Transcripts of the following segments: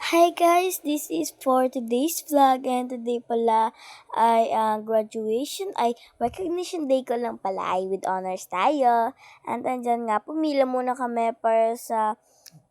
Hi guys, this is for today's vlog and today pala ay graduation ay recognition day ko lang pala ay with honors tayo. And andyan nga, pumila muna kami para sa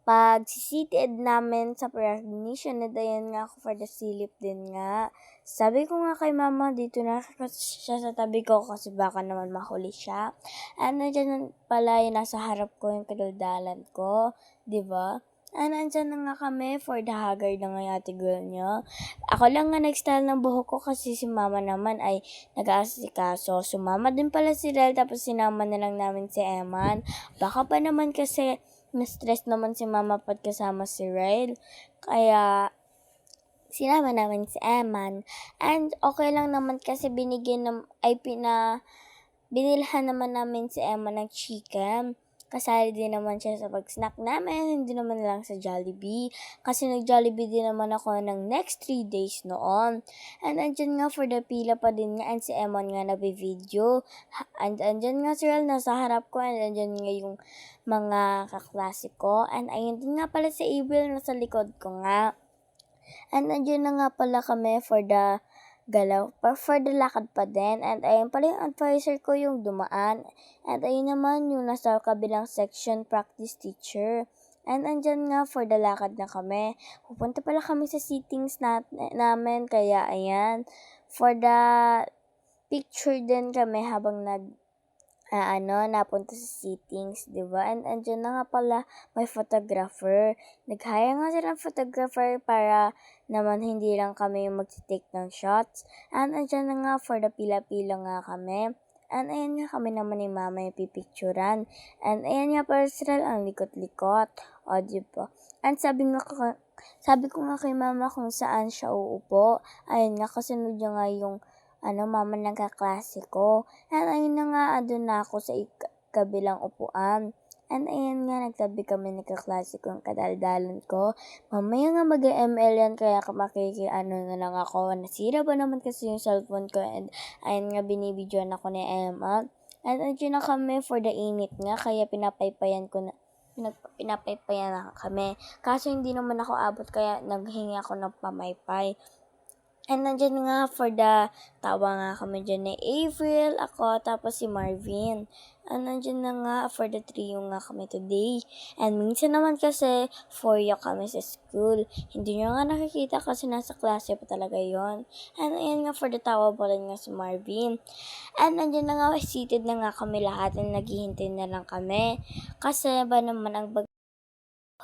pag-seated namin sa recognition at ayan nga ako for the silip din nga. Sabi ko nga kay mama dito na siya sa tabi ko kasi baka naman mahuli siya. And andyan pala yung nasa harap ko yung kadaldalan ko, di ba? Andyan na nga kami for the haggard na nga yung ate girl niya. Ako lang nga nag-style ng buhok ko kasi si mama naman ay nag-aasikaso. Sumama din pala si Rel tapos sinama na lang namin si Eman. Baka pa naman kasi na-stress naman si mama pag kasama si Rel. Kaya sinama namin si Eman. And okay lang naman kasi binilhan naman namin si Emma ng chicken. Kasali din naman siya sa pag-snack namin, hindi naman lang sa Jollibee. Kasi nag-Jollibee din naman ako ng next 3 days noon. And andyan nga for the pila pa din nga and si Emon nga nabibideo. And andyan nga si Rel nasa harap ko and andyan nga yung mga kaklase ko. And ayun din nga pala si April nasa likod ko nga. And andyan na nga pala kami for the galaw, for the lakad pa din. And ayun pala yung advisor ko yung dumaan. And ayun naman yung nasa kabilang section, practice teacher. And andyan nga for the lakad na kami. Pupunta pala kami sa sittings namin. Kaya ayan, for the picture din kami habang napunta sa sittings, di ba? And andyan na nga pala, may photographer. Nag-hire nga sila ng photographer para naman hindi lang kami yung mag-take ng shots. And andyan na nga for the pila-pila nga kami. And ayan nga kami naman ni mama yung pipicturan. And ayan nga personal ang likot-likot. O, di ba? And sabi ko nga kay mama kung saan siya uupo. Ayun nga, kasunod niya nga yung mama ng kaklase ko. And ayun na nga, andun na ako sa kabilang upuan. And ayun nga, nagtabi kami ng kaklase ko, yung kadaldalan ko. Mamaya nga mag-ML yan, kaya na lang ako. Nasira ba naman kasi yung cellphone ko, and ayun nga, binibidyoan ako ni Emma. And ayun na kami for the init nga, kaya pinapaypayan na kami. Kaso hindi naman ako abot, kaya naghingi ako ng pamaypay. And nandiyan nga for the tawa nga kami dyan ni Avril, ako, tapos si Marvin. And nandiyan na nga for the trio nga kami today. And minsan naman kasi 4 kami sa school. Hindi nyo nga nakikita kasi nasa klase pa talaga yon. And ayan nga for the tawa pala nga si Marvin. And nandiyan na nga, seated na nga kami lahat and naghihintay na lang kami. Kasi ba naman ang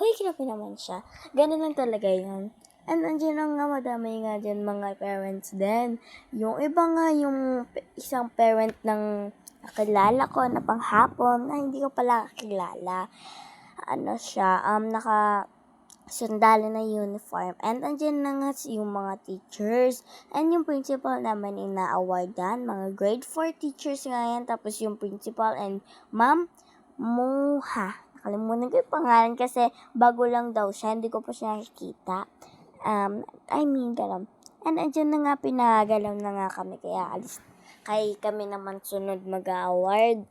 hoy, kinapi naman siya. Ganun lang talaga yun. And nandiyan lang nga, madami nga dyan mga parents din. Yung iba nga, yung isang parent ng nakilala ko na panghapon, na hindi ko pala kakilala. Sundalo na uniform. And andyan na nga yung mga teachers. And yung principal naman ina-awardan. Mga grade 4 teachers nga yan. Tapos yung principal and ma'am, Muha. Nakalimutan ko yung pangalan kasi bago lang daw siya. Hindi ko pa siya nakikita. Ganun. And andyan na nga, pinagalaw na nga kami. Kaya kami naman sunod mag-award.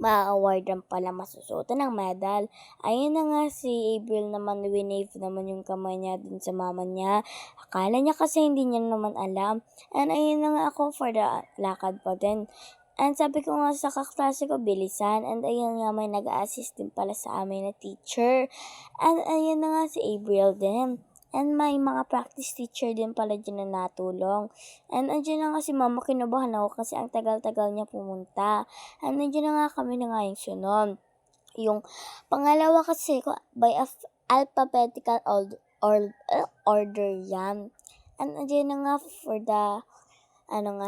Ma-awardan pala, masusuotan ng medal. Ayun na nga si April naman, winave naman yung kamay niya dun sa mama niya. Akala niya kasi hindi niya naman alam. And ayun na nga ako for the lakad pa din. And sabi ko nga sa kaklase ko, bilisan. And ayun nga, may nag-assist din pala sa amin na teacher. And ayun na nga si April din. And may mga practice teacher din pala dyan na natulong. And andyan na nga si mama, kinabahan ako kasi ang tagal-tagal niya pumunta. And andyan na nga kami na nga yung sunod. Yung pangalawa kasi by alphabetical order yan. And andyan na nga for the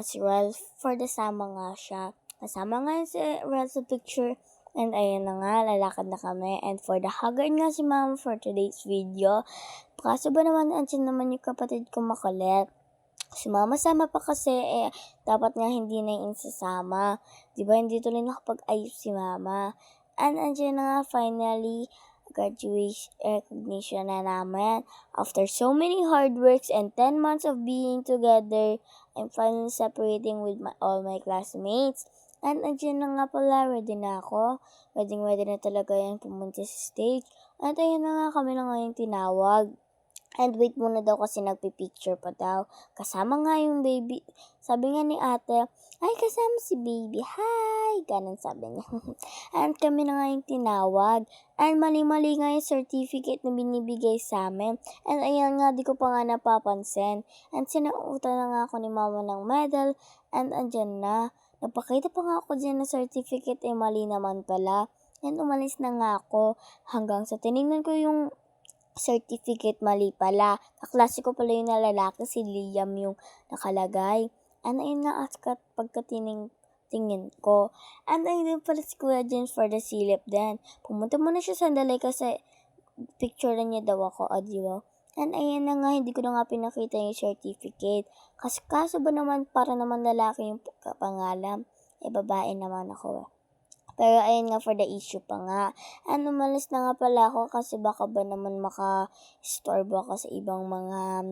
si Ralph, for the sama nga siya. Kasama nga si Ralph sa picture. And ayun na nga, lalakad na kami. And for the haggard nga si mama for today's video. Kaso ba naman, andyan naman yung kapatid ko makulit. Sumama-sama pa kasi, dapat nga hindi na yung sasama. Diba, hindi tuloy nakapag-ayos si mama. And andyan na nga, finally, graduation recognition na namin. After so many hard works and 10 months of being together, I'm finally separating with all my classmates. And andyan na nga pala, ready na ako. Ready na talaga yan pumunta sa stage. At ayun na nga, kami na ngayon tinawag. And wait muna daw kasi nagpipicture pa daw. Kasama nga yung baby. Sabi nga ni ate, ay kasama si baby. Hi! Ganun sabi niya. And kami na nga yung tinawag. And mali-mali nga yung certificate na binibigay sa amin. And ayan nga, di ko pa nga napapansin. And sinautan na nga ako ni mama ng medal. And andyan na. Nagpakita pa nga ako dyan ng certificate, mali naman pala. And umalis na nga ako. Hanggang sa tinignan ko yung certificate, mali pala. Kaklase ko pala yung lalaki, si Liam yung nakalagay. And ayun nga, tingin ko. And ayun pala si Kuya James for the silip din. Pumunta muna siya sandali kasi picture niya daw ako, diba? And ayun na nga, hindi ko na nga pinakita yung certificate. Kasi kaso ba naman, para naman lalaki yung pangalan. Babae naman ako. Pero ayun nga, for the issue pa nga. And umalis na nga pala ako kasi baka ba naman maka-istorbo ako sa ibang mga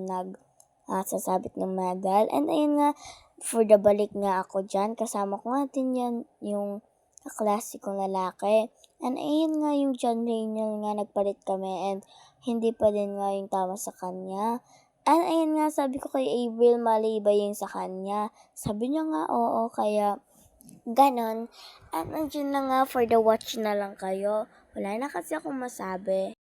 sasabit ng medal. And ayun nga, for the balik nga ako dyan, kasama ko nga din yan yung kaklase kong lalaki. And ayun nga, yung John Rainier nga, nagpalit kami and hindi pa din nga yung tama sa kanya. And ayun nga, sabi ko kay Avril, mali ba yung sa kanya? Sabi niya nga, oo, kaya ganon. At nandiyan na nga, for the watch na lang kayo. Wala na kasi akong masabi.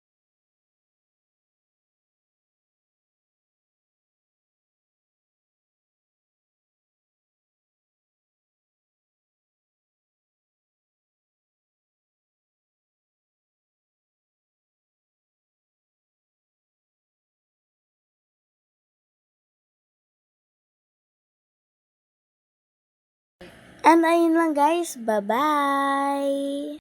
And ayun lang guys, bye-bye!